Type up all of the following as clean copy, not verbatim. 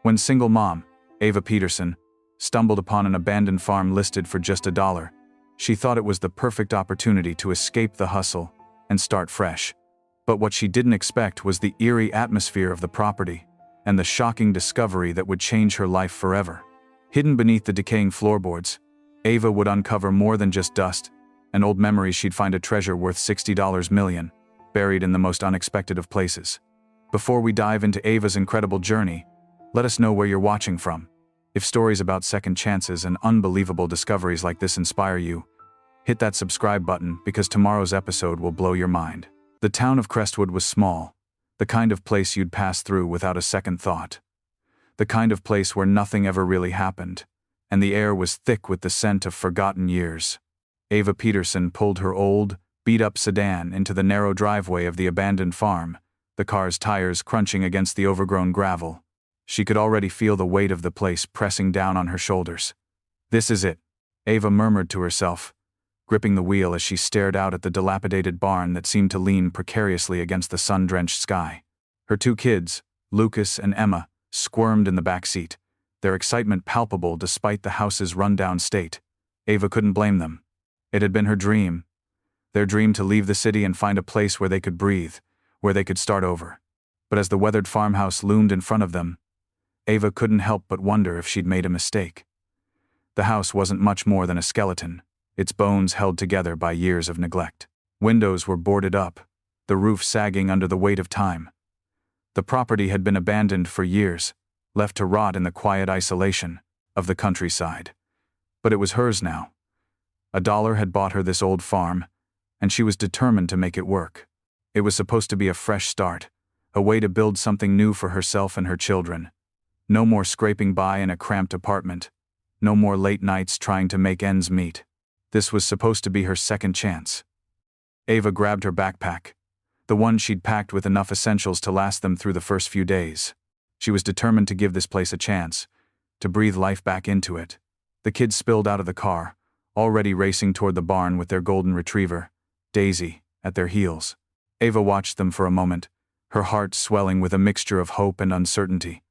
When single mom, Ava Peterson, stumbled upon an abandoned farm listed for just $1, she thought it was the perfect opportunity to escape the hustle and start fresh. But what she didn't expect was the eerie atmosphere of the property and the shocking discovery that would change her life forever. Hidden beneath the decaying floorboards, Ava would uncover more than just dust and old memories. She'd find a treasure worth $60 million, buried in the most unexpected of places. Before we dive into Ava's incredible journey, let us know where you're watching from. If stories about second chances and unbelievable discoveries like this inspire you, hit that subscribe button because tomorrow's episode will blow your mind. The town of Crestwood was small, the kind of place you'd pass through without a second thought. The kind of place where nothing ever really happened, and the air was thick with the scent of forgotten years. Ava Peterson pulled her old, beat-up sedan into the narrow driveway of the abandoned farm, the car's tires crunching against the overgrown gravel. She could already feel the weight of the place pressing down on her shoulders. "This is it," Ava murmured to herself, gripping the wheel as she stared out at the dilapidated barn that seemed to lean precariously against the sun-drenched sky. Her 2 kids, Lucas and Emma, squirmed in the back seat, their excitement palpable despite the house's run-down state. Ava couldn't blame them. It had been her dream. Their dream to leave the city and find a place where they could breathe, where they could start over. But as the weathered farmhouse loomed in front of them, Ava couldn't help but wonder if she'd made a mistake. The house wasn't much more than a skeleton, its bones held together by years of neglect. Windows were boarded up, the roof sagging under the weight of time. The property had been abandoned for years, left to rot in the quiet isolation of the countryside. But it was hers now. $1 had bought her this old farm, and she was determined to make it work. It was supposed to be a fresh start, a way to build something new for herself and her children. No more scraping by in a cramped apartment. No more late nights trying to make ends meet. This was supposed to be her second chance. Ava grabbed her backpack, the one she'd packed with enough essentials to last them through the first few days. She was determined to give this place a chance, to breathe life back into it. The kids spilled out of the car, already racing toward the barn with their golden retriever, Daisy, at their heels. Ava watched them for a moment, her heart swelling with a mixture of hope and uncertainty.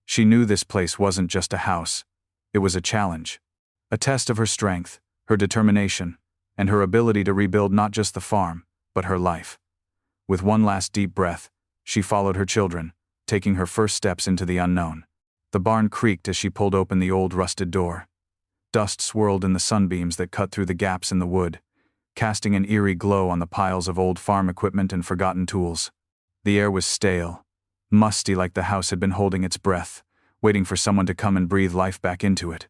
She knew this place wasn't just a house. It was a challenge. A test of her strength, her determination, and her ability to rebuild not just the farm, but her life. With one last deep breath, she followed her children, taking her first steps into the unknown. The barn creaked as she pulled open the old rusted door. Dust swirled in the sunbeams that cut through the gaps in the wood, casting an eerie glow on the piles of old farm equipment and forgotten tools. The air was stale, musty, like the house had been holding its breath, waiting for someone to come and breathe life back into it.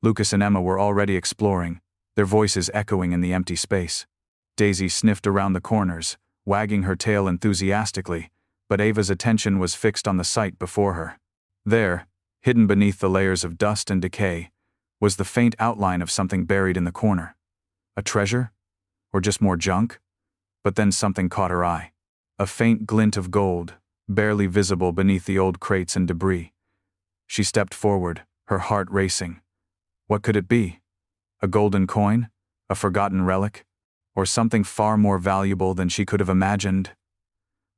Lucas and Emma were already exploring, their voices echoing in the empty space. Daisy sniffed around the corners, wagging her tail enthusiastically, but Ava's attention was fixed on the sight before her. There, hidden beneath the layers of dust and decay, was the faint outline of something buried in the corner. A treasure? Or just more junk? But then something caught her eye. A faint glint of gold, barely visible beneath the old crates and debris. She stepped forward, her heart racing. What could it be? A golden coin? A forgotten relic? Or something far more valuable than she could have imagined?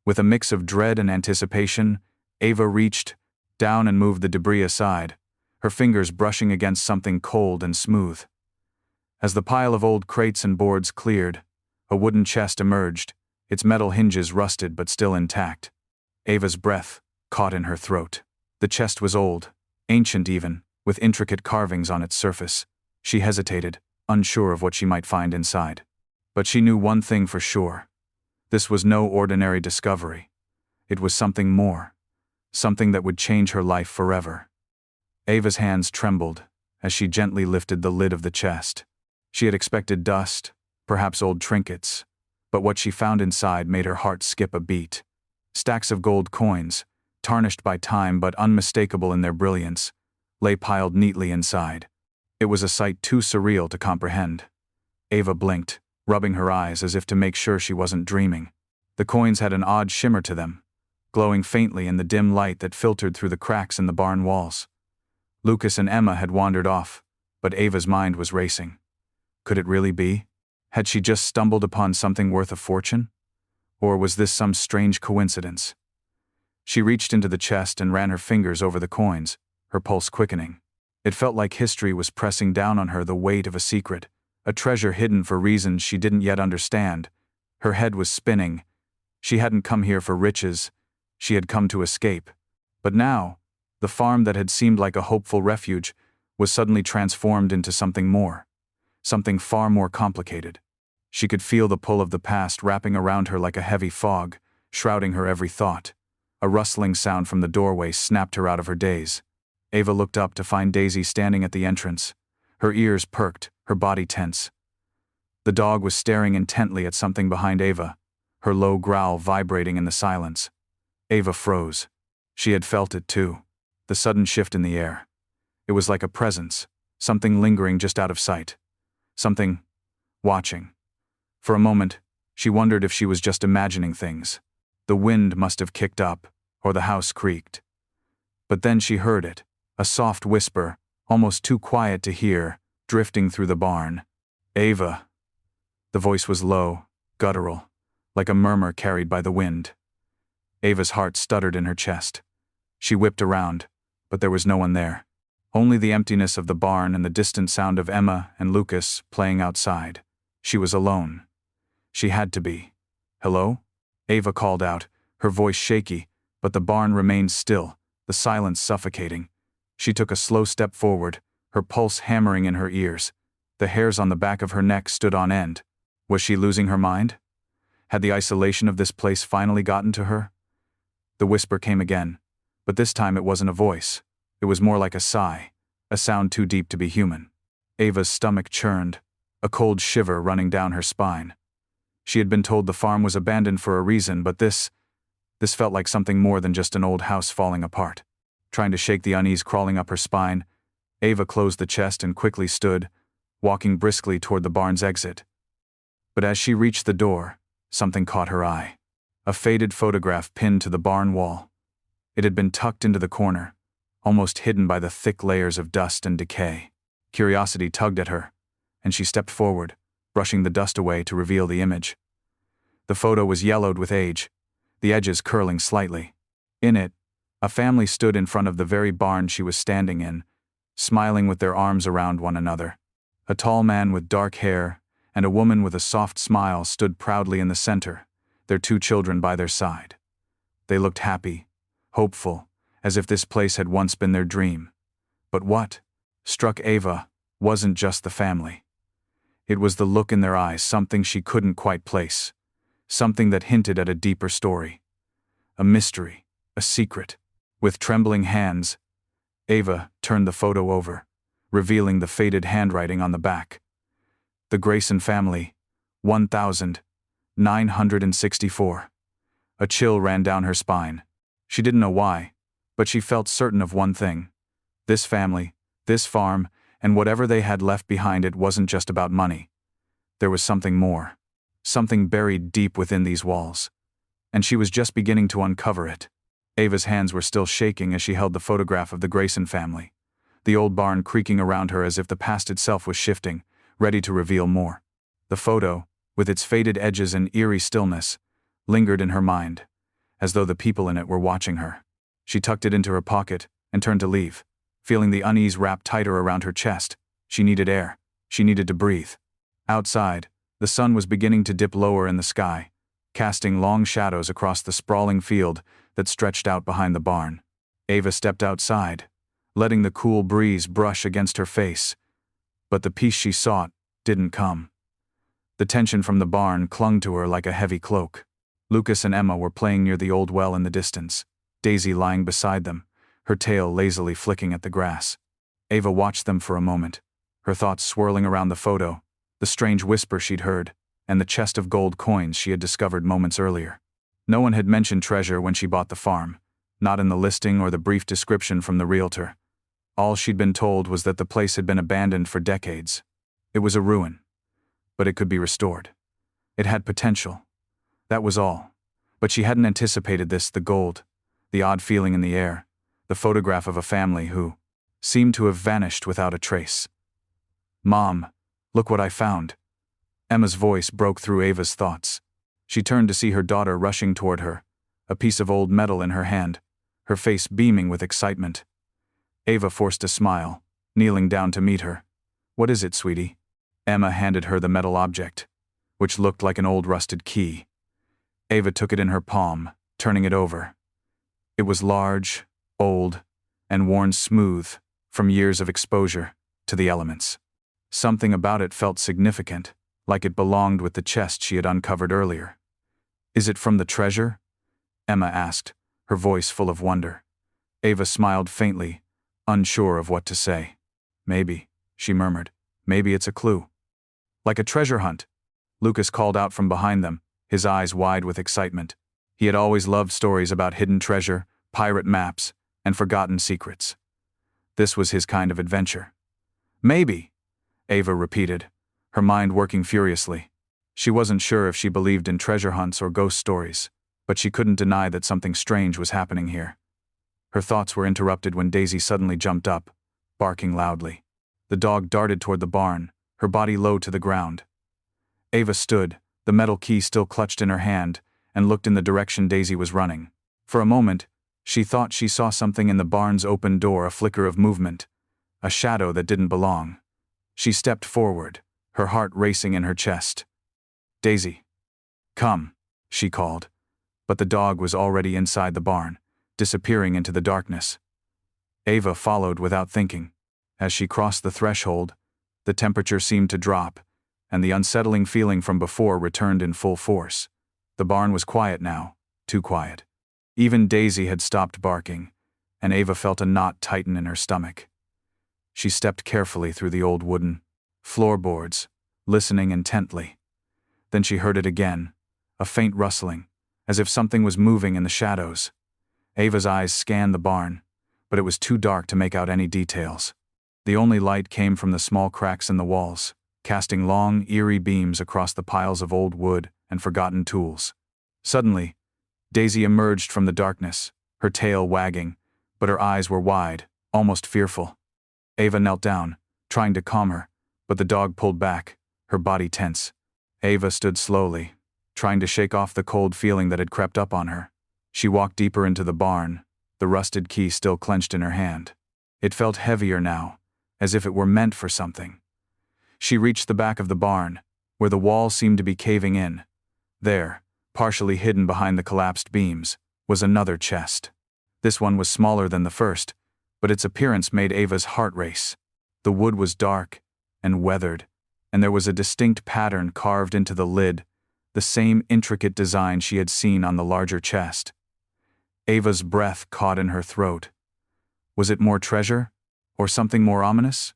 With a mix of dread and anticipation, Ava reached down and moved the debris aside, her fingers brushing against something cold and smooth. As the pile of old crates and boards cleared, a wooden chest emerged, its metal hinges rusted but still intact. Ava's breath caught in her throat. The chest was old, ancient even, with intricate carvings on its surface. She hesitated, unsure of what she might find inside. But she knew one thing for sure. This was no ordinary discovery. It was something more, something that would change her life forever. Ava's hands trembled as she gently lifted the lid of the chest. She had expected dust, perhaps old trinkets, but what she found inside made her heart skip a beat. Stacks of gold coins, tarnished by time but unmistakable in their brilliance, lay piled neatly inside. It was a sight too surreal to comprehend. Ava blinked, rubbing her eyes as if to make sure she wasn't dreaming. The coins had an odd shimmer to them, glowing faintly in the dim light that filtered through the cracks in the barn walls. Lucas and Emma had wandered off, but Ava's mind was racing. Could it really be? Had she just stumbled upon something worth a fortune? Or was this some strange coincidence? She reached into the chest and ran her fingers over the coins, her pulse quickening. It felt like history was pressing down on her, the weight of a secret, a treasure hidden for reasons she didn't yet understand. Her head was spinning. She hadn't come here for riches. She had come to escape. But now, the farm that had seemed like a hopeful refuge was suddenly transformed into something more. Something far more complicated. She could feel the pull of the past wrapping around her like a heavy fog, shrouding her every thought. A rustling sound from the doorway snapped her out of her daze. Ava looked up to find Daisy standing at the entrance. Her ears perked, her body tense. The dog was staring intently at something behind Ava, her low growl vibrating in the silence. Ava froze. She had felt it too. The sudden shift in the air. It was like a presence, something lingering just out of sight. Something watching. For a moment, she wondered if she was just imagining things. The wind must have kicked up, or the house creaked. But then she heard it, a soft whisper, almost too quiet to hear, drifting through the barn. Ava. The voice was low, guttural, like a murmur carried by the wind. Ava's heart stuttered in her chest. She whipped around, but there was no one there. Only the emptiness of the barn and the distant sound of Emma and Lucas playing outside. She was alone. She had to be. Hello? Ava called out, her voice shaky, but the barn remained still, the silence suffocating. She took a slow step forward, her pulse hammering in her ears. The hairs on the back of her neck stood on end. Was she losing her mind? Had the isolation of this place finally gotten to her? The whisper came again, but this time it wasn't a voice. It was more like a sigh, a sound too deep to be human. Ava's stomach churned, a cold shiver running down her spine. She had been told the farm was abandoned for a reason, but this felt like something more than just an old house falling apart. Trying to shake the unease crawling up her spine, Ava closed the chest and quickly stood, walking briskly toward the barn's exit. But as she reached the door, something caught her eye. A faded photograph pinned to the barn wall. It had been tucked into the corner, almost hidden by the thick layers of dust and decay. Curiosity tugged at her, and she stepped forward, brushing the dust away to reveal the image. The photo was yellowed with age, the edges curling slightly. In it, a family stood in front of the very barn she was standing in, smiling with their arms around one another. A tall man with dark hair and a woman with a soft smile stood proudly in the center, their 2 children by their side. They looked happy, hopeful, as if this place had once been their dream. But what struck Ava wasn't just the family. It was the look in their eyes, something she couldn't quite place, something that hinted at a deeper story. A mystery, a secret. With trembling hands, Ava turned the photo over, revealing the faded handwriting on the back. The Grayson family, 1964. A chill ran down her spine. She didn't know why, but she felt certain of one thing. This family, this farm, and whatever they had left behind it wasn't just about money. There was something more. Something buried deep within these walls. And she was just beginning to uncover it. Ava's hands were still shaking as she held the photograph of the Grayson family, the old barn creaking around her as if the past itself was shifting, ready to reveal more. The photo, with its faded edges and eerie stillness, lingered in her mind, as though the people in it were watching her. She tucked it into her pocket and turned to leave, feeling the unease wrap tighter around her chest. She needed air. She needed to breathe. Outside, the sun was beginning to dip lower in the sky, casting long shadows across the sprawling field that stretched out behind the barn. Ava stepped outside, letting the cool breeze brush against her face. But the peace she sought didn't come. The tension from the barn clung to her like a heavy cloak. Lucas and Emma were playing near the old well in the distance, Daisy lying beside them, her tail lazily flicking at the grass. Ava watched them for a moment, her thoughts swirling around the photo, the strange whisper she'd heard, and the chest of gold coins she had discovered moments earlier. No one had mentioned treasure when she bought the farm, not in the listing or the brief description from the realtor. All she'd been told was that the place had been abandoned for decades. It was a ruin, but it could be restored. It had potential. That was all. But she hadn't anticipated this: the gold, the odd feeling in the air, the photograph of a family who seemed to have vanished without a trace. "Mom, look what I found." Emma's voice broke through Ava's thoughts. She turned to see her daughter rushing toward her, a piece of old metal in her hand, her face beaming with excitement. Ava forced a smile, kneeling down to meet her. "What is it, sweetie?" Emma handed her the metal object, which looked like an old rusted key. Ava took it in her palm, turning it over. It was large, old, and worn smooth from years of exposure to the elements. Something about it felt significant, like it belonged with the chest she had uncovered earlier. "Is it from the treasure?" Emma asked, her voice full of wonder. Ava smiled faintly, unsure of what to say. "Maybe," she murmured. "Maybe it's a clue." "Like a treasure hunt," Lucas called out from behind them, his eyes wide with excitement. He had always loved stories about hidden treasure, pirate maps, and forgotten secrets. This was his kind of adventure. "Maybe," Ava repeated, her mind working furiously. She wasn't sure if she believed in treasure hunts or ghost stories, but she couldn't deny that something strange was happening here. Her thoughts were interrupted when Daisy suddenly jumped up, barking loudly. The dog darted toward the barn, her body low to the ground. Ava stood, the metal key still clutched in her hand, and looked in the direction Daisy was running. For a moment, she thought she saw something in the barn's open door, a flicker of movement, a shadow that didn't belong. She stepped forward, her heart racing in her chest. "Daisy, come," she called, but the dog was already inside the barn, disappearing into the darkness. Ava followed without thinking. As she crossed the threshold, the temperature seemed to drop, and the unsettling feeling from before returned in full force. The barn was quiet now, too quiet. Even Daisy had stopped barking, and Ava felt a knot tighten in her stomach. She stepped carefully through the old wooden floorboards, listening intently. Then she heard it again, a faint rustling, as if something was moving in the shadows. Ava's eyes scanned the barn, but it was too dark to make out any details. The only light came from the small cracks in the walls, casting long, eerie beams across the piles of old wood and forgotten tools. Suddenly, Daisy emerged from the darkness, her tail wagging, but her eyes were wide, almost fearful. Ava knelt down, trying to calm her, but the dog pulled back, her body tense. Ava stood slowly, trying to shake off the cold feeling that had crept up on her. She walked deeper into the barn, the rusted key still clenched in her hand. It felt heavier now, as if it were meant for something. She reached the back of the barn, where the wall seemed to be caving in. There, partially hidden behind the collapsed beams, was another chest. This one was smaller than the first, but its appearance made Ava's heart race. The wood was dark and weathered, and there was a distinct pattern carved into the lid, the same intricate design she had seen on the larger chest. Ava's breath caught in her throat. Was it more treasure, or something more ominous?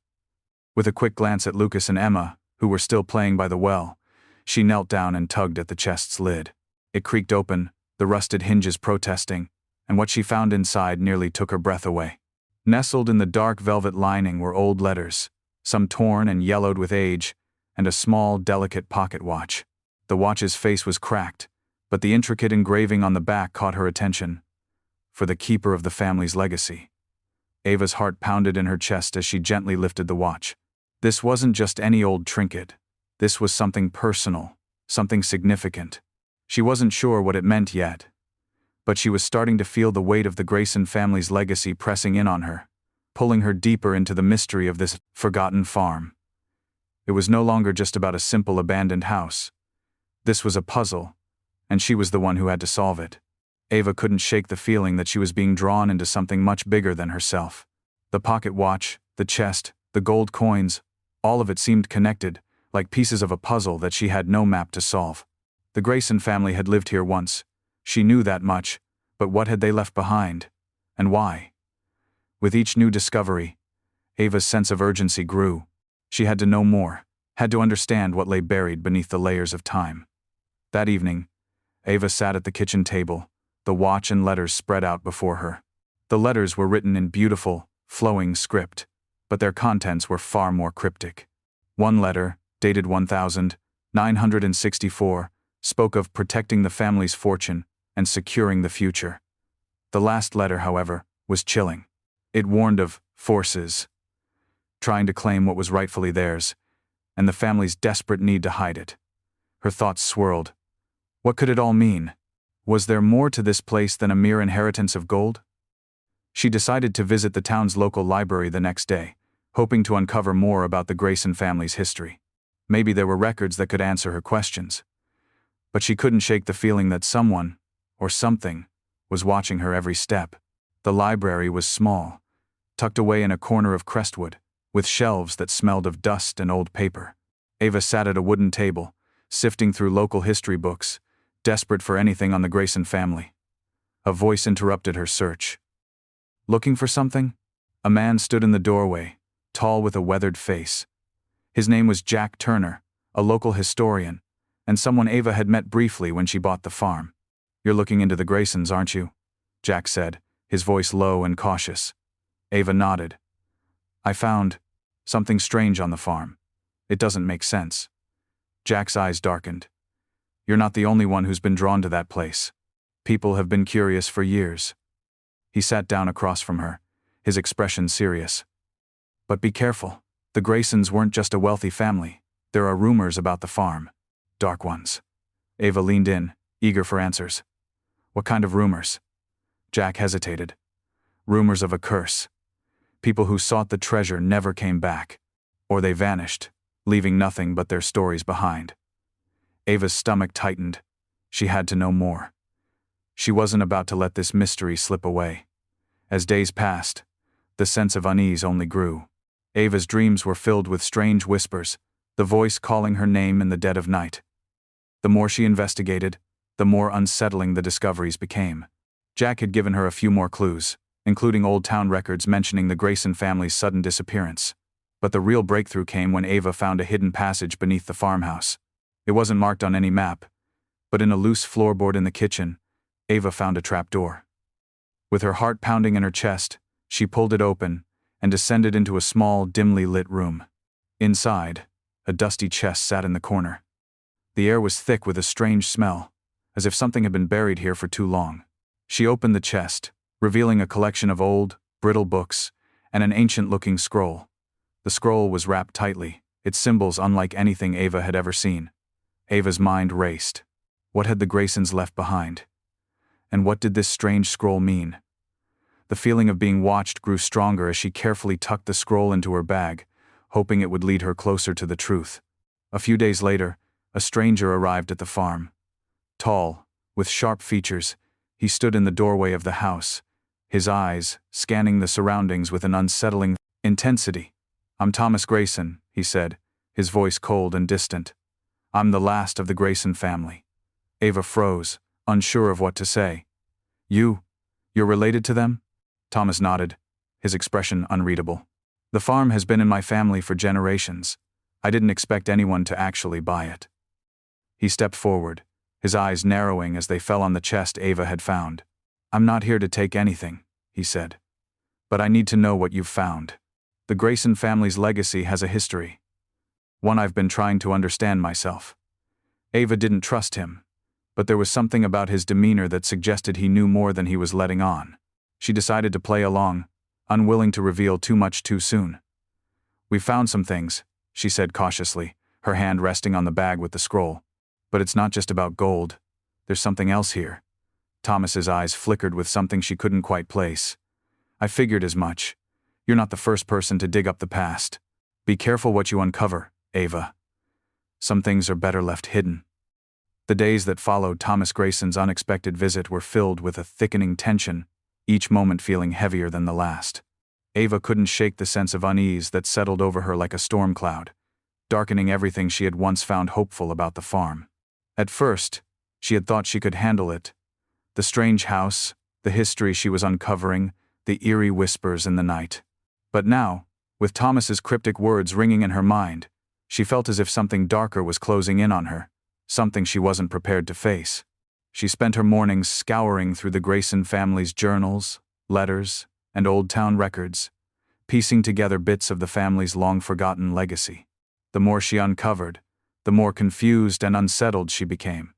With a quick glance at Lucas and Emma, who were still playing by the well, she knelt down and tugged at the chest's lid. It creaked open, the rusted hinges protesting, and what she found inside nearly took her breath away. Nestled in the dark velvet lining were old letters, some torn and yellowed with age, and a small, delicate pocket watch. The watch's face was cracked, but the intricate engraving on the back caught her attention. For the keeper of the family's legacy. Ava's heart pounded in her chest as she gently lifted the watch. This wasn't just any old trinket. This was something personal, something significant. She wasn't sure what it meant yet, but she was starting to feel the weight of the Grayson family's legacy pressing in on her, pulling her deeper into the mystery of this forgotten farm. It was no longer just about a simple abandoned house. This was a puzzle, and she was the one who had to solve it. Ava couldn't shake the feeling that she was being drawn into something much bigger than herself. The pocket watch, the chest, the gold coins, all of it seemed connected, like pieces of a puzzle that she had no map to solve. The Grayson family had lived here once. She knew that much, but what had they left behind? And why? With each new discovery, Ava's sense of urgency grew. She had to know more, had to understand what lay buried beneath the layers of time. That evening, Ava sat at the kitchen table, the watch and letters spread out before her. The letters were written in beautiful, flowing script, but their contents were far more cryptic. One letter, dated 1964, spoke of protecting the family's fortune and securing the future. The last letter, however, was chilling. It warned of forces trying to claim what was rightfully theirs, and the family's desperate need to hide it. Her thoughts swirled. What could it all mean? Was there more to this place than a mere inheritance of gold? She decided to visit the town's local library the next day, hoping to uncover more about the Grayson family's history. Maybe there were records that could answer her questions. But she couldn't shake the feeling that someone, or something, was watching her every step. The library was small, tucked away in a corner of Crestwood, with shelves that smelled of dust and old paper. Ava sat at a wooden table, sifting through local history books, desperate for anything on the Grayson family. A voice interrupted her search. Looking for something? A man stood in the doorway, tall with a weathered face. His name was Jack Turner, a local historian, and someone Ava had met briefly when she bought the farm. "You're looking into the Graysons, aren't you?" Jack said, his voice low and cautious. Ava nodded. "I found something strange on the farm. It doesn't make sense." Jack's eyes darkened. "You're not the only one who's been drawn to that place. People have been curious for years." He sat down across from her, his expression serious. "But be careful. The Graysons weren't just a wealthy family. There are rumors about the farm. Dark ones." Ava leaned in, eager for answers. "What kind of rumors?" Jack hesitated. "Rumors of a curse. People who sought the treasure never came back. Or they vanished, leaving nothing but their stories behind." Ava's stomach tightened. She had to know more. She wasn't about to let this mystery slip away. As days passed, the sense of unease only grew. Ava's dreams were filled with strange whispers, the voice calling her name in the dead of night. The more she investigated, the more unsettling the discoveries became. Jack had given her a few more clues, including old town records mentioning the Grayson family's sudden disappearance. But the real breakthrough came when Ava found a hidden passage beneath the farmhouse. It wasn't marked on any map, but in a loose floorboard in the kitchen, Ava found a trapdoor. With her heart pounding in her chest, she pulled it open and descended into a small, dimly lit room. Inside, a dusty chest sat in the corner. The air was thick with a strange smell, as if something had been buried here for too long. She opened the chest, revealing a collection of old, brittle books and an ancient-looking scroll. The scroll was wrapped tightly, its symbols unlike anything Ava had ever seen. Ava's mind raced. What had the Graysons left behind? And what did this strange scroll mean? The feeling of being watched grew stronger as she carefully tucked the scroll into her bag, hoping it would lead her closer to the truth. A few days later, a stranger arrived at the farm. Tall, with sharp features, he stood in the doorway of the house, his eyes scanning the surroundings with an unsettling intensity. "I'm Thomas Grayson," he said, his voice cold and distant. "I'm the last of the Grayson family." Ava froze, unsure of what to say. You're related to them?" Thomas nodded, his expression unreadable. "The farm has been in my family for generations. I didn't expect anyone to actually buy it." He stepped forward, his eyes narrowing as they fell on the chest Ava had found. "I'm not here to take anything," he said. "But I need to know what you've found. The Grayson family's legacy has a history. One I've been trying to understand myself." Ava didn't trust him, but there was something about his demeanor that suggested he knew more than he was letting on. She decided to play along, unwilling to reveal too much too soon. "We found some things," she said cautiously, her hand resting on the bag with the scroll. "But it's not just about gold. There's something else here." Thomas's eyes flickered with something she couldn't quite place. "I figured as much. You're not the first person to dig up the past. Be careful what you uncover, Ava. Some things are better left hidden." The days that followed Thomas Grayson's unexpected visit were filled with a thickening tension, each moment feeling heavier than the last. Ava couldn't shake the sense of unease that settled over her like a storm cloud, darkening everything she had once found hopeful about the farm. At first, she had thought she could handle it. The strange house, the history she was uncovering, the eerie whispers in the night. But now, with Thomas's cryptic words ringing in her mind, she felt as if something darker was closing in on her, something she wasn't prepared to face. She spent her mornings scouring through the Grayson family's journals, letters, and old town records, piecing together bits of the family's long-forgotten legacy. The more she uncovered, the more confused and unsettled she became.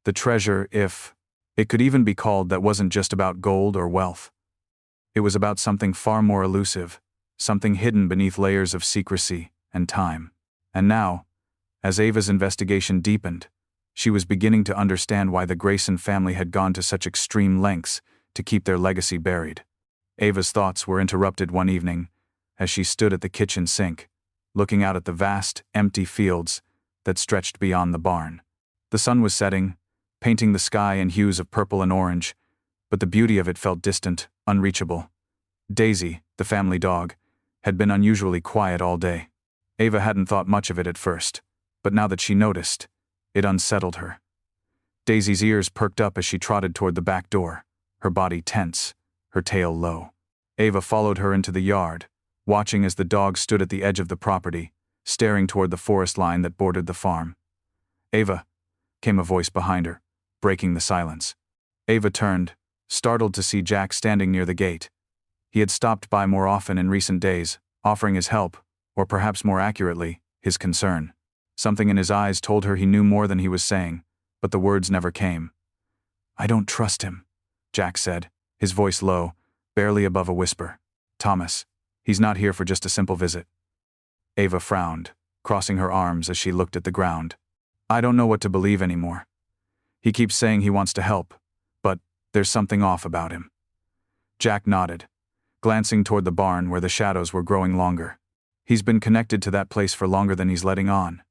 The treasure, if it could even be called, that wasn't just about gold or wealth. It was about something far more elusive, something hidden beneath layers of secrecy and time. And now, as Ava's investigation deepened, She was beginning to understand why the Grayson family had gone to such extreme lengths to keep their legacy buried. Ava's thoughts were interrupted one evening as she stood at the kitchen sink, looking out at the vast, empty fields that stretched beyond the barn. The sun was setting, painting the sky in hues of purple and orange, but the beauty of it felt distant, unreachable. Daisy, the family dog, had been unusually quiet all day. Ava hadn't thought much of it at first, but now that she noticed, it unsettled her. Daisy's ears perked up as she trotted toward the back door, her body tense, her tail low. Ava followed her into the yard, watching as the dog stood at the edge of the property, staring toward the forest line that bordered the farm. "Ava," came a voice behind her, breaking the silence. Ava turned, startled to see Jack standing near the gate. He had stopped by more often in recent days, offering his help, or perhaps more accurately, his concern. Something in his eyes told her he knew more than he was saying, but the words never came. "I don't trust him," Jack said, his voice low, barely above a whisper. "Thomas, he's not here for just a simple visit." Ava frowned, crossing her arms as she looked at the ground. "I don't know what to believe anymore. He keeps saying he wants to help, but there's something off about him." Jack nodded, glancing toward the barn where the shadows were growing longer. "He's been connected to that place for longer than he's letting on,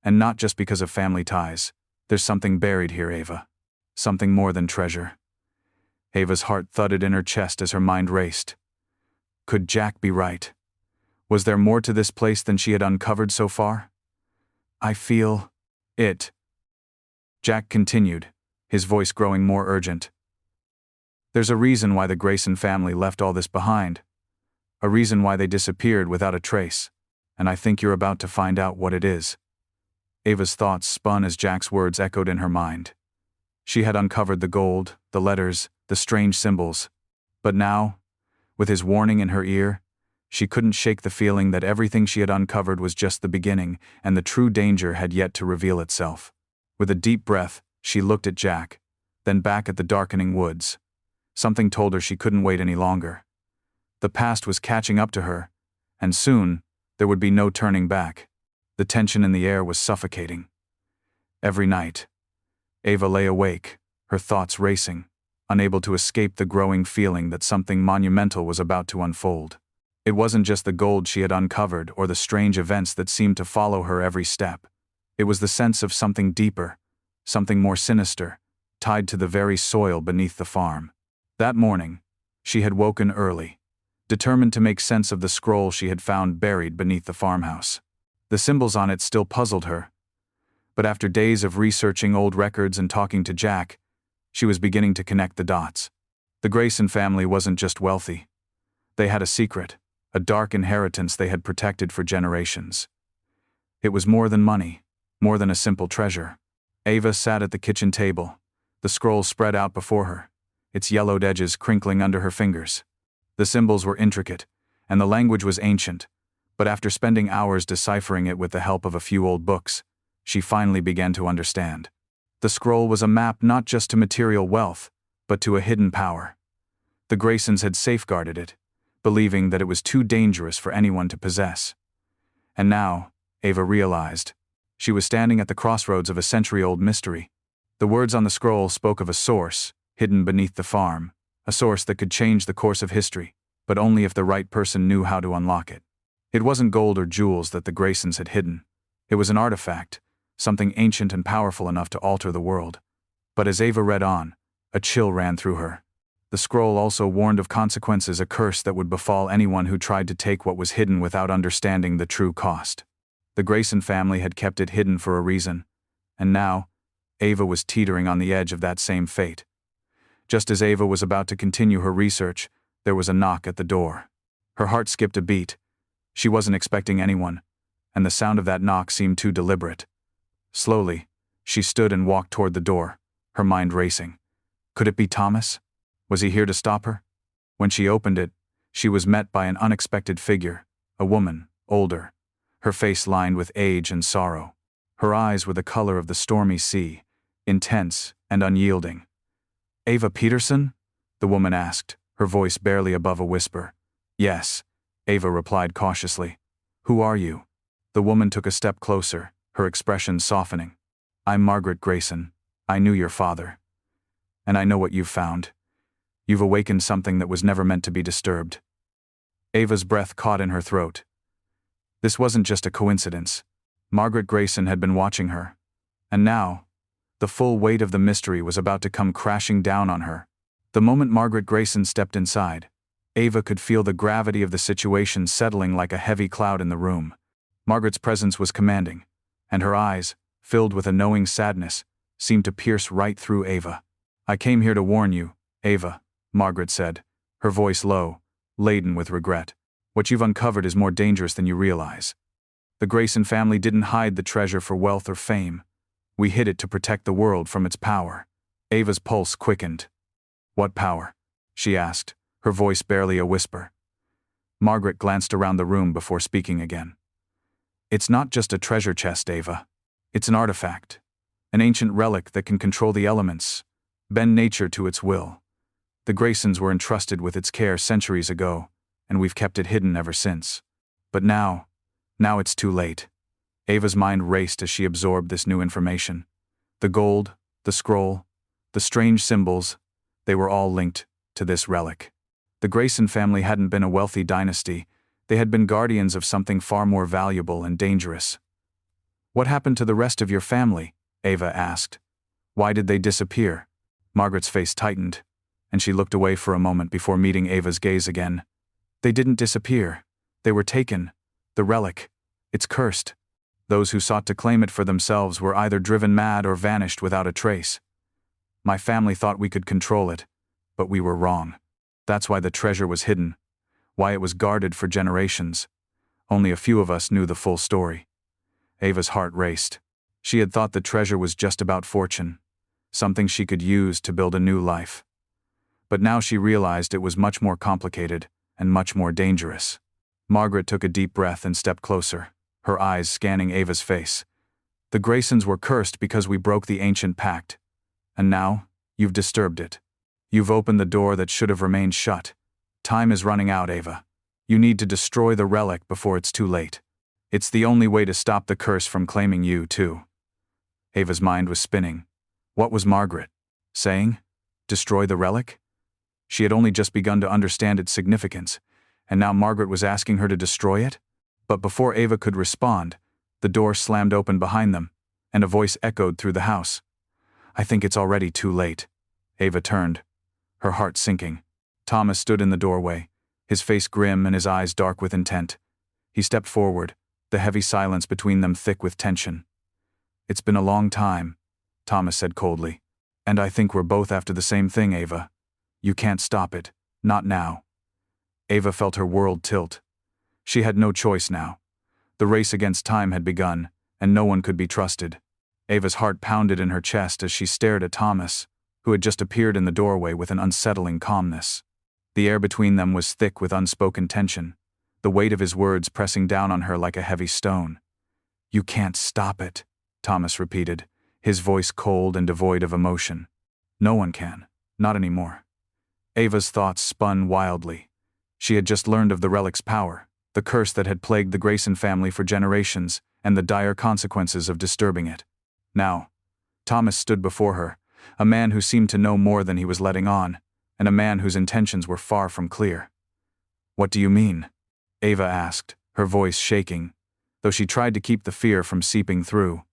and not just because of family ties. There's something buried here, Ava. Something more than treasure." Ava's heart thudded in her chest as her mind raced. Could Jack be right? Was there more to this place than she had uncovered so far? "I feel it," Jack continued, his voice growing more urgent. "There's a reason why the Grayson family left all this behind. A reason why they disappeared without a trace, and I think you're about to find out what it is." Ava's thoughts spun as Jack's words echoed in her mind. She had uncovered the gold, the letters, the strange symbols. But now, with his warning in her ear, she couldn't shake the feeling that everything she had uncovered was just the beginning, and the true danger had yet to reveal itself. With a deep breath, she looked at Jack, then back at the darkening woods. Something told her she couldn't wait any longer. The past was catching up to her, and soon, there would be no turning back. The tension in the air was suffocating. Every night, Ava lay awake, her thoughts racing, unable to escape the growing feeling that something monumental was about to unfold. It wasn't just the gold she had uncovered or the strange events that seemed to follow her every step. It was the sense of something deeper, something more sinister, tied to the very soil beneath the farm. That morning, she had woken early, determined to make sense of the scroll she had found buried beneath the farmhouse. The symbols on it still puzzled her, but after days of researching old records and talking to Jack, she was beginning to connect the dots. The Grayson family wasn't just wealthy. They had a secret, a dark inheritance they had protected for generations. It was more than money, more than a simple treasure. Ava sat at the kitchen table, the scroll spread out before her, its yellowed edges crinkling under her fingers. The symbols were intricate, and the language was ancient, but after spending hours deciphering it with the help of a few old books, she finally began to understand. The scroll was a map not just to material wealth, but to a hidden power. The Graysons had safeguarded it, believing that it was too dangerous for anyone to possess. And now, Ava realized, she was standing at the crossroads of a century-old mystery. The words on the scroll spoke of a source, hidden beneath the farm, a source that could change the course of history, but only if the right person knew how to unlock it. It wasn't gold or jewels that the Graysons had hidden. It was an artifact, something ancient and powerful enough to alter the world. But as Ava read on, a chill ran through her. The scroll also warned of consequences, a curse that would befall anyone who tried to take what was hidden without understanding the true cost. The Grayson family had kept it hidden for a reason, and now, Ava was teetering on the edge of that same fate. Just as Ava was about to continue her research, there was a knock at the door. Her heart skipped a beat. She wasn't expecting anyone, and the sound of that knock seemed too deliberate. Slowly, she stood and walked toward the door, her mind racing. Could it be Thomas? Was he here to stop her? When she opened it, she was met by an unexpected figure, a woman, older, her face lined with age and sorrow. Her eyes were the color of the stormy sea, intense and unyielding. "Ava Peterson?" the woman asked, her voice barely above a whisper. "Yes," Ava replied cautiously. "Who are you?" The woman took a step closer, her expression softening. I'm Margaret Grayson. I knew your father. And I know what you've found. You've awakened something that was never meant to be disturbed. Ava's breath caught in her throat. This wasn't just a coincidence. Margaret Grayson had been watching her. And now, the full weight of the mystery was about to come crashing down on her. The moment Margaret Grayson stepped inside, Ava could feel the gravity of the situation settling like a heavy cloud in the room. Margaret's presence was commanding, and her eyes, filled with a knowing sadness, seemed to pierce right through Ava. I came here to warn you, Ava, Margaret said, her voice low, laden with regret. What you've uncovered is more dangerous than you realize. The Grayson family didn't hide the treasure for wealth or fame. We hid it to protect the world from its power. Ava's pulse quickened. What power? She asked, her voice barely a whisper. Margaret glanced around the room before speaking again. It's not just a treasure chest, Ava. It's an artifact. An ancient relic that can control the elements, bend nature to its will. The Graysons were entrusted with its care centuries ago, and we've kept it hidden ever since. But now it's too late. Ava's mind raced as she absorbed this new information. The gold, the scroll, the strange symbols, they were all linked to this relic. The Grayson family hadn't been a wealthy dynasty. They had been guardians of something far more valuable and dangerous. What happened to the rest of your family? Ava asked. Why did they disappear? Margaret's face tightened, and she looked away for a moment before meeting Ava's gaze again. They didn't disappear. They were taken. The relic. It's cursed. Those who sought to claim it for themselves were either driven mad or vanished without a trace. My family thought we could control it, but we were wrong. That's why the treasure was hidden, why it was guarded for generations. Only a few of us knew the full story. Ava's heart raced. She had thought the treasure was just about fortune, something she could use to build a new life. But now she realized it was much more complicated and much more dangerous. Margaret took a deep breath and stepped closer, her eyes scanning Ava's face. The Graysons were cursed because we broke the ancient pact. And now, you've disturbed it. You've opened the door that should have remained shut. Time is running out, Ava. You need to destroy the relic before it's too late. It's the only way to stop the curse from claiming you, too. Ava's mind was spinning. What was Margaret saying? Destroy the relic? She had only just begun to understand its significance, and now Margaret was asking her to destroy it? But before Ava could respond, the door slammed open behind them, and a voice echoed through the house. I think it's already too late. Ava turned, her heart sinking. Thomas stood in the doorway, his face grim and his eyes dark with intent. He stepped forward, the heavy silence between them thick with tension. It's been a long time, Thomas said coldly. And I think we're both after the same thing, Ava. You can't stop it, not now. Ava felt her world tilt. She had no choice now. The race against time had begun, and no one could be trusted. Ava's heart pounded in her chest as she stared at Thomas, who had just appeared in the doorway with an unsettling calmness. The air between them was thick with unspoken tension, the weight of his words pressing down on her like a heavy stone. You can't stop it, Thomas repeated, his voice cold and devoid of emotion. No one can, not anymore. Ava's thoughts spun wildly. She had just learned of the relic's power, the curse that had plagued the Grayson family for generations, and the dire consequences of disturbing it. Now, Thomas stood before her, a man who seemed to know more than he was letting on, and a man whose intentions were far from clear. What do you mean? Ava asked, her voice shaking, though she tried to keep the fear from seeping through.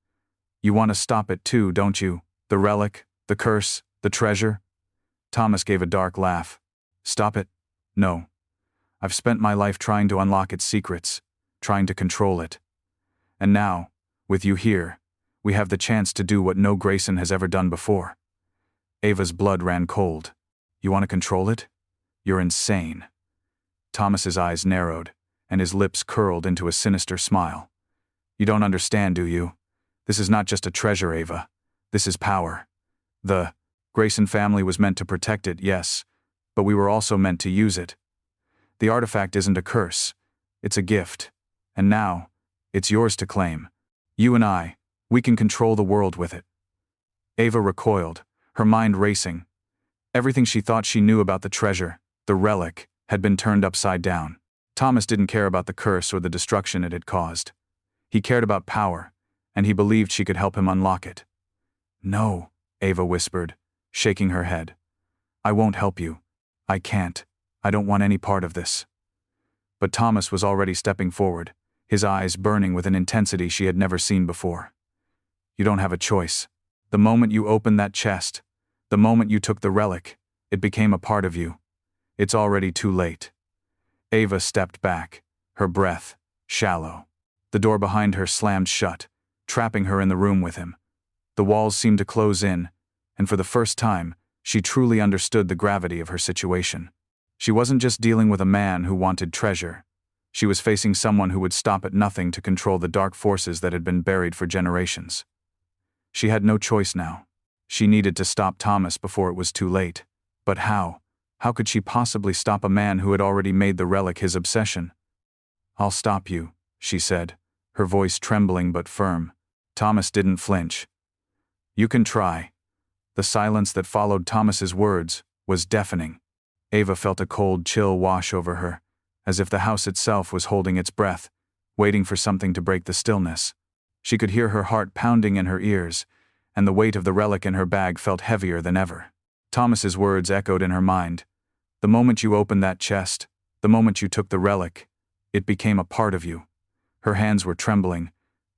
You want to stop it too, don't you? The relic, the curse, the treasure? Thomas gave a dark laugh. Stop it? No. I've spent my life trying to unlock its secrets, trying to control it. And now, with you here, we have the chance to do what no Grayson has ever done before. Ava's blood ran cold. You want to control it? You're insane. Thomas's eyes narrowed, and his lips curled into a sinister smile. You don't understand, do you? This is not just a treasure, Ava. This is power. The Grayson family was meant to protect it, yes, but we were also meant to use it. The artifact isn't a curse. It's a gift. And now, it's yours to claim. You and I, we can control the world with it. Ava recoiled, her mind racing. Everything she thought she knew about the treasure, the relic, had been turned upside down. Thomas didn't care about the curse or the destruction it had caused. He cared about power, and he believed she could help him unlock it. No, Ava whispered, shaking her head. I won't help you. I can't. I don't want any part of this. But Thomas was already stepping forward, his eyes burning with an intensity she had never seen before. You don't have a choice. The moment you opened that chest, the moment you took the relic, it became a part of you. It's already too late. Ava stepped back, her breath shallow. The door behind her slammed shut, trapping her in the room with him. The walls seemed to close in, and for the first time, she truly understood the gravity of her situation. She wasn't just dealing with a man who wanted treasure. She was facing someone who would stop at nothing to control the dark forces that had been buried for generations. She had no choice now. She needed to stop Thomas before it was too late. But how? How could she possibly stop a man who had already made the relic his obsession? I'll stop you, she said, her voice trembling but firm. Thomas didn't flinch. You can try. The silence that followed Thomas's words was deafening. Ava felt a cold chill wash over her, as if the house itself was holding its breath, waiting for something to break the stillness. She could hear her heart pounding in her ears, and the weight of the relic in her bag felt heavier than ever. Thomas's words echoed in her mind. The moment you opened that chest, the moment you took the relic, it became a part of you. Her hands were trembling,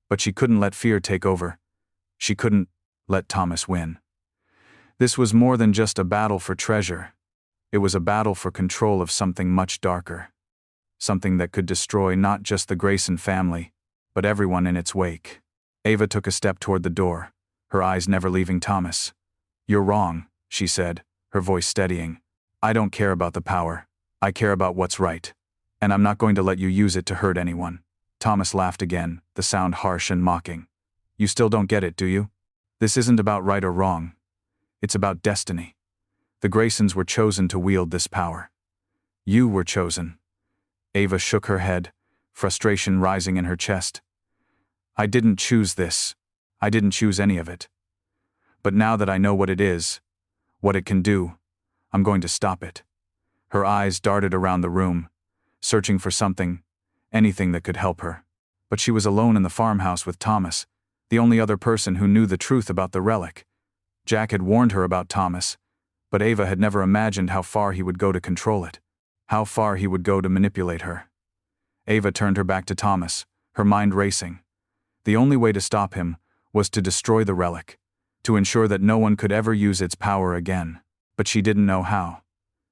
but she couldn't let fear take over. She couldn't let Thomas win. This was more than just a battle for treasure. It was a battle for control of something much darker. Something that could destroy not just the Grayson family, but everyone in its wake. Ava took a step toward the door, her eyes never leaving Thomas. You're wrong, she said, her voice steadying. I don't care about the power. I care about what's right. And I'm not going to let you use it to hurt anyone. Thomas laughed again, the sound harsh and mocking. You still don't get it, do you? This isn't about right or wrong. It's about destiny. The Graysons were chosen to wield this power. You were chosen. Ava shook her head, frustration rising in her chest. I didn't choose this. I didn't choose any of it. But now that I know what it is, what it can do, I'm going to stop it. Her eyes darted around the room, searching for something, anything that could help her. But she was alone in the farmhouse with Thomas, the only other person who knew the truth about the relic. Jack had warned her about Thomas, but Ava had never imagined how far he would go to control it, how far he would go to manipulate her. Ava turned her back to Thomas, her mind racing. The only way to stop him was to destroy the relic, to ensure that no one could ever use its power again. But she didn't know how.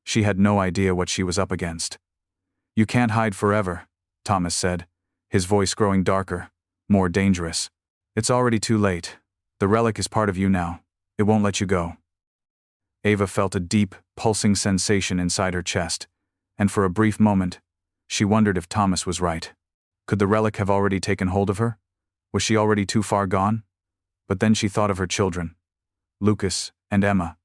She had no idea what she was up against. You can't hide forever, Thomas said, his voice growing darker, more dangerous. It's already too late. The relic is part of you now. It won't let you go. Ava felt a deep, pulsing sensation inside her chest, and for a brief moment, she wondered if Thomas was right. Could the relic have already taken hold of her? Was she already too far gone? But then she thought of her children, Lucas and Emma.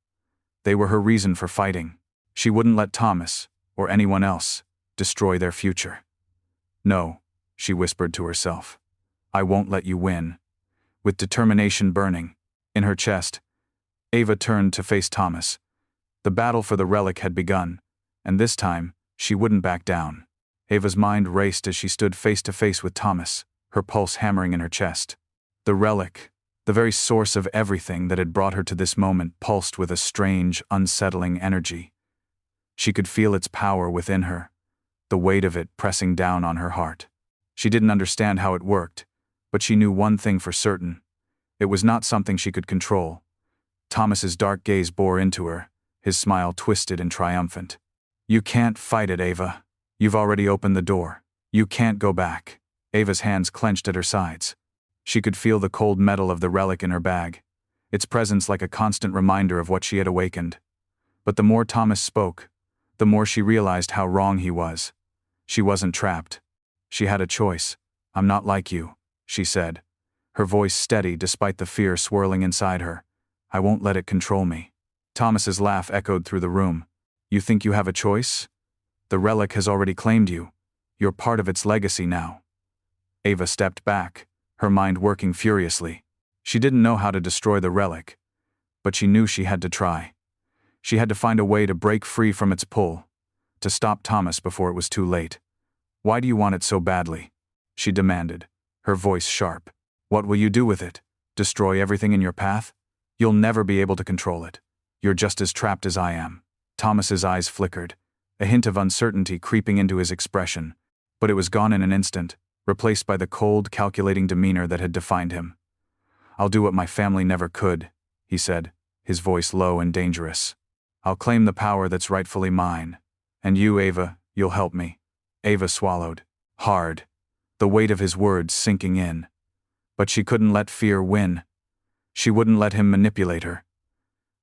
They were her reason for fighting. She wouldn't let Thomas, or anyone else, destroy their future. No, she whispered to herself. I won't let you win. With determination burning in her chest, Ava turned to face Thomas. The battle for the relic had begun, and this time, she wouldn't back down. Ava's mind raced as she stood face to face with Thomas, her pulse hammering in her chest. The relic, the very source of everything that had brought her to this moment, pulsed with a strange, unsettling energy. She could feel its power within her, the weight of it pressing down on her heart. She didn't understand how it worked, but she knew one thing for certain. It was not something she could control. Thomas's dark gaze bore into her, his smile twisted and triumphant. You can't fight it, Ava. You've already opened the door. You can't go back. Ava's hands clenched at her sides. She could feel the cold metal of the relic in her bag, its presence like a constant reminder of what she had awakened. But the more Thomas spoke, the more she realized how wrong he was. She wasn't trapped. She had a choice. I'm not like you, she said, her voice steady despite the fear swirling inside her. I won't let it control me. Thomas's laugh echoed through the room. You think you have a choice? The relic has already claimed you. You're part of its legacy now. Ava stepped back, her mind working furiously. She didn't know how to destroy the relic, but she knew she had to try. She had to find a way to break free from its pull, to stop Thomas before it was too late. Why do you want it so badly? She demanded, her voice sharp. What will you do with it? Destroy everything in your path? You'll never be able to control it. You're just as trapped as I am. Thomas's eyes flickered, a hint of uncertainty creeping into his expression, but it was gone in an instant, replaced by the cold, calculating demeanor that had defined him. I'll do what my family never could, he said, his voice low and dangerous. I'll claim the power that's rightfully mine. And you, Ava, you'll help me. Ava swallowed, hard, the weight of his words sinking in. But she couldn't let fear win. She wouldn't let him manipulate her.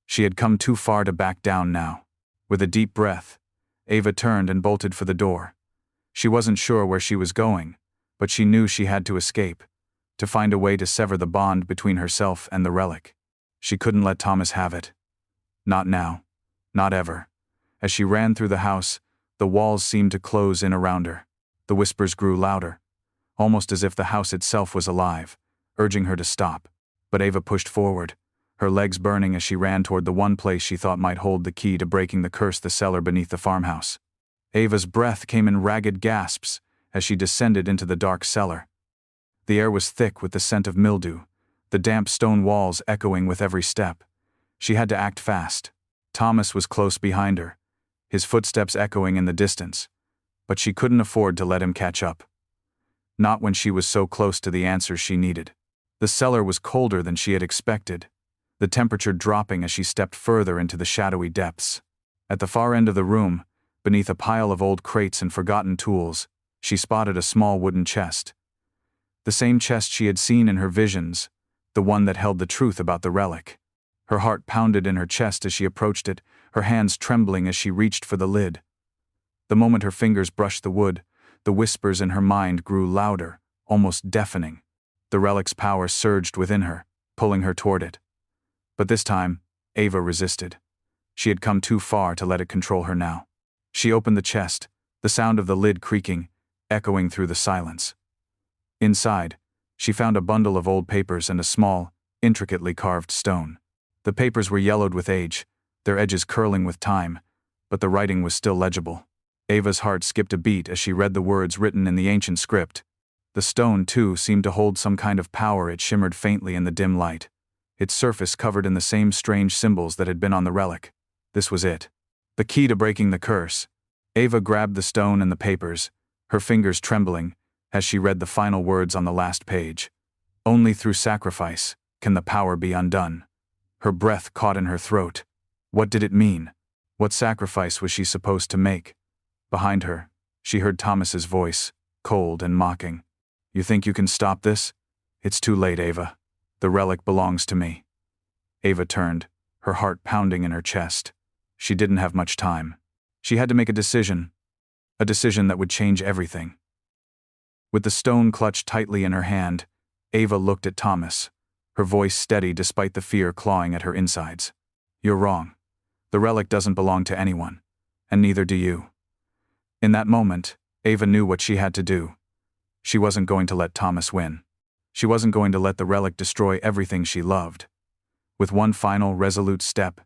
She had come too far to back down now. With a deep breath, Ava turned and bolted for the door. She wasn't sure where she was going, but she knew she had to escape, to find a way to sever the bond between herself and the relic. She couldn't let Thomas have it. Not now. Not ever. As she ran through the house, the walls seemed to close in around her. The whispers grew louder, almost as if the house itself was alive, urging her to stop. But Ava pushed forward, her legs burning as she ran toward the one place she thought might hold the key to breaking the curse, the cellar beneath the farmhouse. Ava's breath came in ragged gasps as she descended into the dark cellar. The air was thick with the scent of mildew, the damp stone walls echoing with every step. She had to act fast. Thomas was close behind her, his footsteps echoing in the distance, but she couldn't afford to let him catch up. Not when she was so close to the answers she needed. The cellar was colder than she had expected, the temperature dropping as she stepped further into the shadowy depths. At the far end of the room, beneath a pile of old crates and forgotten tools, she spotted a small wooden chest. The same chest she had seen in her visions, the one that held the truth about the relic. Her heart pounded in her chest as she approached it, her hands trembling as she reached for the lid. The moment her fingers brushed the wood, the whispers in her mind grew louder, almost deafening. The relic's power surged within her, pulling her toward it. But this time, Ava resisted. She had come too far to let it control her now. She opened the chest, the sound of the lid creaking, echoing through the silence. Inside, she found a bundle of old papers and a small, intricately carved stone. The papers were yellowed with age, their edges curling with time, but the writing was still legible. Ava's heart skipped a beat as she read the words written in the ancient script. The stone, too, seemed to hold some kind of power. It shimmered faintly in the dim light, its surface covered in the same strange symbols that had been on the relic. This was it. The key to breaking the curse. Ava grabbed the stone and the papers, her fingers trembling, as she read the final words on the last page. Only through sacrifice can the power be undone. Her breath caught in her throat. What did it mean? What sacrifice was she supposed to make? Behind her, she heard Thomas's voice, cold and mocking. You think you can stop this? It's too late, Ava. The relic belongs to me. Ava turned, her heart pounding in her chest. She didn't have much time. She had to make a decision that would change everything. With the stone clutched tightly in her hand, Ava looked at Thomas, her voice steady despite the fear clawing at her insides. You're wrong. The relic doesn't belong to anyone, and neither do you. In that moment, Ava knew what she had to do. She wasn't going to let Thomas win. She wasn't going to let the relic destroy everything she loved. With one final, resolute step,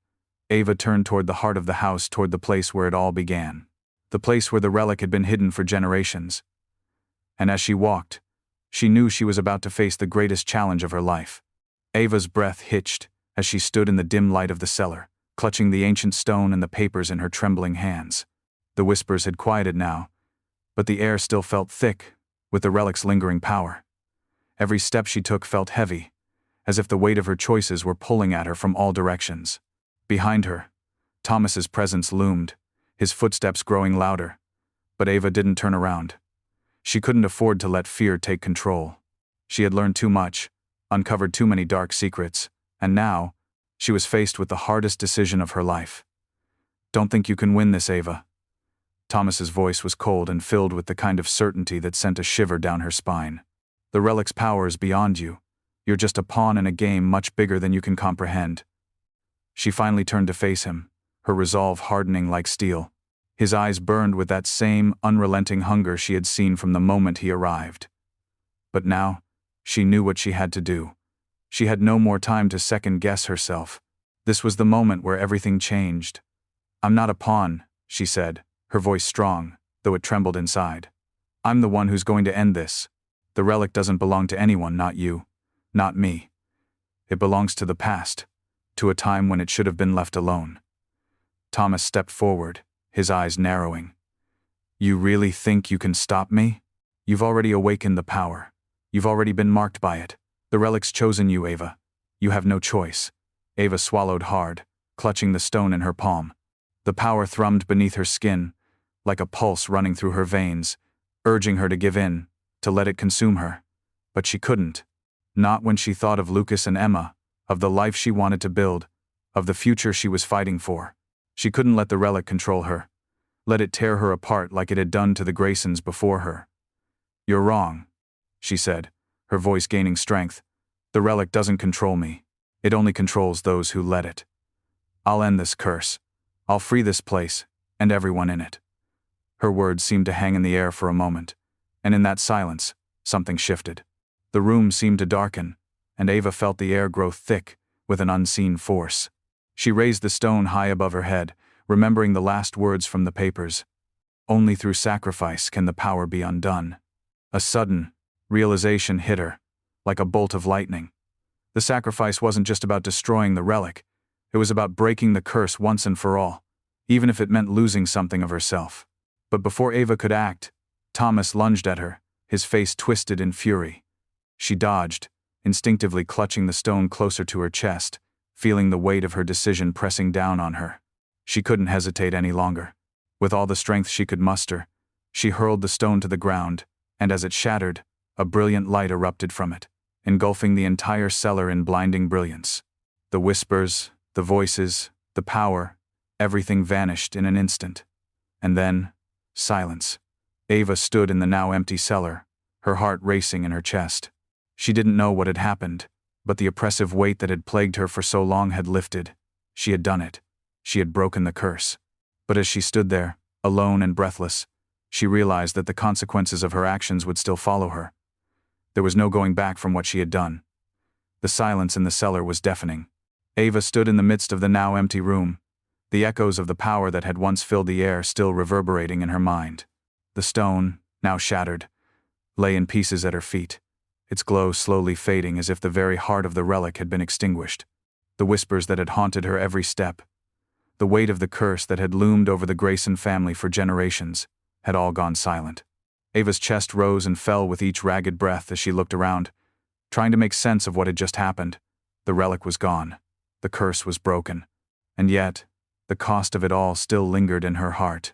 Ava turned toward the heart of the house, toward the place where it all began. The place where the relic had been hidden for generations. And as she walked, she knew she was about to face the greatest challenge of her life. Ava's breath hitched as she stood in the dim light of the cellar, clutching the ancient stone and the papers in her trembling hands. The whispers had quieted now, but the air still felt thick, with the relic's lingering power. Every step she took felt heavy, as if the weight of her choices were pulling at her from all directions. Behind her, Thomas's presence loomed, his footsteps growing louder, but Ava didn't turn around. She couldn't afford to let fear take control. She had learned too much, uncovered too many dark secrets, and now, she was faced with the hardest decision of her life. Don't think you can win this, Ava. Thomas's voice was cold and filled with the kind of certainty that sent a shiver down her spine. The relic's power is beyond you. You're just a pawn in a game much bigger than you can comprehend. She finally turned to face him, her resolve hardening like steel. His eyes burned with that same unrelenting hunger she had seen from the moment he arrived. But now, she knew what she had to do. She had no more time to second-guess herself. This was the moment where everything changed. I'm not a pawn, she said, her voice strong, though it trembled inside. I'm the one who's going to end this. The relic doesn't belong to anyone, not you, not me. It belongs to the past, to a time when it should have been left alone. Thomas stepped forward, his eyes narrowing. You really think you can stop me? You've already awakened the power. You've already been marked by it. The relic's chosen you, Ava. You have no choice. Ava swallowed hard, clutching the stone in her palm. The power thrummed beneath her skin, like a pulse running through her veins, urging her to give in, to let it consume her. But she couldn't. Not when she thought of Lucas and Emma, of the life she wanted to build, of the future she was fighting for. She couldn't let the relic control her. Let it tear her apart like it had done to the Graysons before her. You're wrong, she said, her voice gaining strength. The relic doesn't control me. It only controls those who let it. I'll end this curse. I'll free this place, and everyone in it. Her words seemed to hang in the air for a moment, and in that silence, something shifted. The room seemed to darken, and Ava felt the air grow thick with an unseen force. She raised the stone high above her head, remembering the last words from the papers. Only through sacrifice can the power be undone. A sudden realization hit her, like a bolt of lightning. The sacrifice wasn't just about destroying the relic. It was about breaking the curse once and for all, even if it meant losing something of herself. But before Ava could act, Thomas lunged at her, his face twisted in fury. She dodged, instinctively clutching the stone closer to her chest, feeling the weight of her decision pressing down on her. She couldn't hesitate any longer. With all the strength she could muster, she hurled the stone to the ground, and as it shattered, a brilliant light erupted from it, engulfing the entire cellar in blinding brilliance. The whispers, the voices, the power, everything vanished in an instant. And then, silence. Ava stood in the now empty cellar, her heart racing in her chest. She didn't know what had happened, but the oppressive weight that had plagued her for so long had lifted. She had done it. She had broken the curse. But as she stood there, alone and breathless, she realized that the consequences of her actions would still follow her. There was no going back from what she had done. The silence in the cellar was deafening. Ava stood in the midst of the now empty room, the echoes of the power that had once filled the air still reverberating in her mind. The stone, now shattered, lay in pieces at her feet, its glow slowly fading as if the very heart of the relic had been extinguished. The whispers that had haunted her every step, the weight of the curse that had loomed over the Grayson family for generations, had all gone silent. Ava's chest rose and fell with each ragged breath as she looked around, trying to make sense of what had just happened. The relic was gone. The curse was broken. And yet, the cost of it all still lingered in her heart.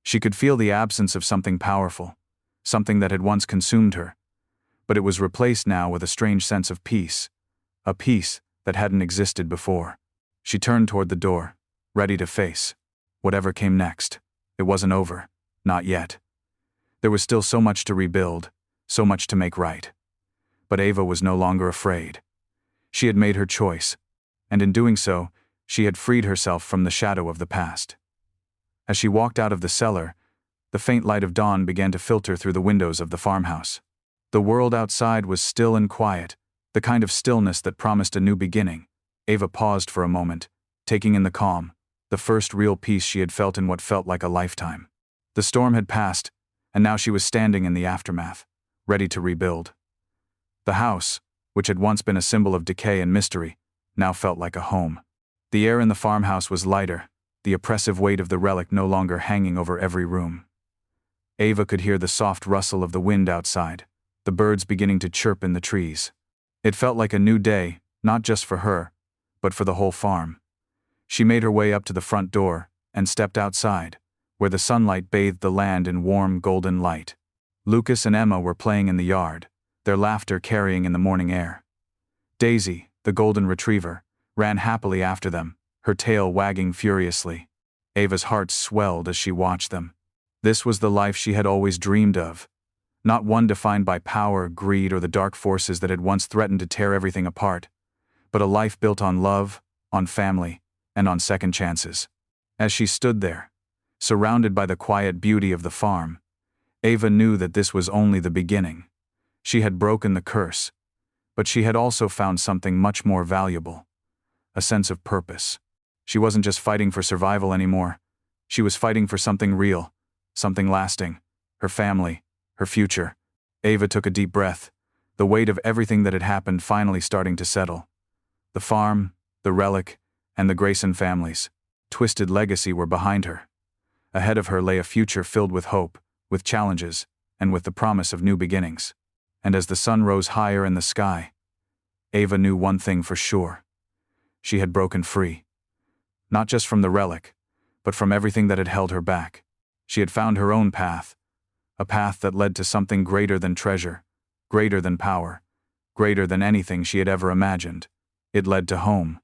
She could feel the absence of something powerful, something that had once consumed her, but it was replaced now with a strange sense of peace, a peace that hadn't existed before. She turned toward the door, ready to face whatever came next. It wasn't over, not yet. There was still so much to rebuild, so much to make right. But Ava was no longer afraid. She had made her choice, and in doing so, she had freed herself from the shadow of the past. As she walked out of the cellar, the faint light of dawn began to filter through the windows of the farmhouse. The world outside was still and quiet, the kind of stillness that promised a new beginning. Ava paused for a moment, taking in the calm, the first real peace she had felt in what felt like a lifetime. The storm had passed, and now she was standing in the aftermath, ready to rebuild. The house, which had once been a symbol of decay and mystery, now felt like a home. The air in the farmhouse was lighter, the oppressive weight of the relic no longer hanging over every room. Ava could hear the soft rustle of the wind outside, the birds beginning to chirp in the trees. It felt like a new day, not just for her, but for the whole farm. She made her way up to the front door and stepped outside, where the sunlight bathed the land in warm golden light. Lucas and Emma were playing in the yard, their laughter carrying in the morning air. Daisy, the golden retriever, ran happily after them, her tail wagging furiously. Ava's heart swelled as she watched them. This was the life she had always dreamed of. Not one defined by power, greed, or the dark forces that had once threatened to tear everything apart, but a life built on love, on family, and on second chances. As she stood there, surrounded by the quiet beauty of the farm, Ava knew that this was only the beginning. She had broken the curse, but she had also found something much more valuable: a sense of purpose. She wasn't just fighting for survival anymore. She was fighting for something real, something lasting, her family, her future. Ava took a deep breath, the weight of everything that had happened finally starting to settle. The farm, the relic, and the Grayson family's twisted legacy were behind her. Ahead of her lay a future filled with hope, with challenges, and with the promise of new beginnings. And as the sun rose higher in the sky, Ava knew one thing for sure. She had broken free. Not just from the relic, but from everything that had held her back. She had found her own path, a path that led to something greater than treasure, greater than power, greater than anything she had ever imagined. It led to home.